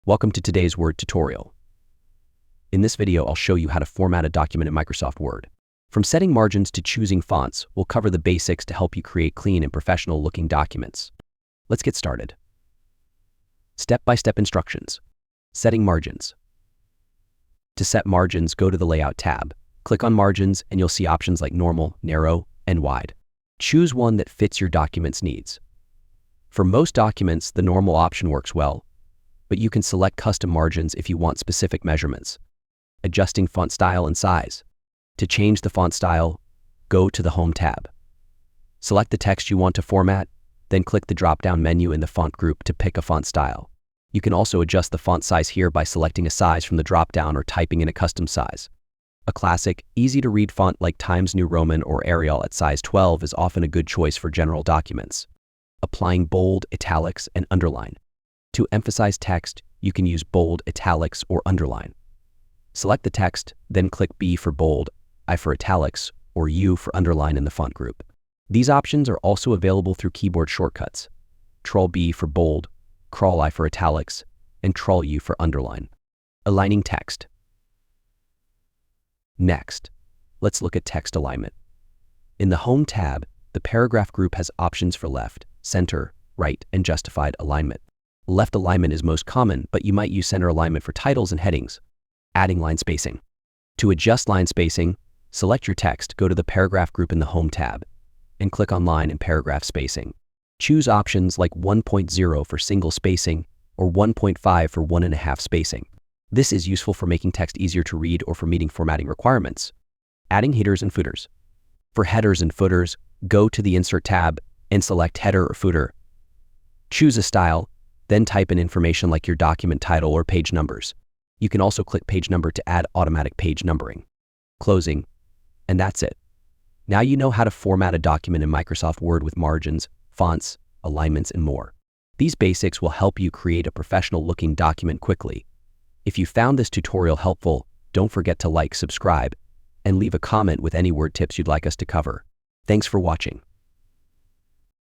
Welcome to today's Word tutorial. In this video, I'll show you how to format a document in Microsoft Word. From setting margins to choosing fonts, we'll cover the basics to help you create clean and professional-looking documents. Let's get started. Step-by-step instructions. Setting margins. To set margins, go to the Layout tab. Click on Margins, and you'll see options like Normal, Narrow, and Wide. Choose one that fits your document's needs. For most documents, the Normal option works well, but you can select custom margins if you want specific measurements. Adjusting font style and size. To change the font style, go to the Home tab. Select the text you want to format, then click the drop-down menu in the font group to pick a font style. You can also adjust the font size here by selecting a size from the drop-down or typing in a custom size. A classic, easy-to-read font like Times New Roman or Arial at size 12 is often a good choice for general documents. Applying bold, italics, and underline. To emphasize text, you can use bold, italics, or underline. Select the text, then click B for bold, I for italics, or U for underline in the font group. These options are also available through keyboard shortcuts. Ctrl B for bold, Ctrl I for italics, and Ctrl U for underline. Aligning text. Next, let's look at text alignment. In the Home tab, the paragraph group has options for left, center, right, and justified alignment. Left alignment is most common, but you might use center alignment for titles and headings. Adding line spacing. To adjust line spacing, select your text, go to the paragraph group in the Home tab, and click on line and paragraph spacing. Choose options like 1.0 for single spacing or 1.5 for 1.5 spacing. This is useful for making text easier to read or for meeting formatting requirements. Adding headers and footers. For headers and footers, go to the Insert tab and select Header or Footer. Choose a style, then type in information like your document title or page numbers. You can also click page number to add automatic page numbering. Closing, and that's it. Now you know how to format a document in Microsoft Word with margins, fonts, alignments, and more. These basics will help you create a professional-looking document quickly. If you found this tutorial helpful, don't forget to like, subscribe, and leave a comment with any Word tips you'd like us to cover. Thanks for watching.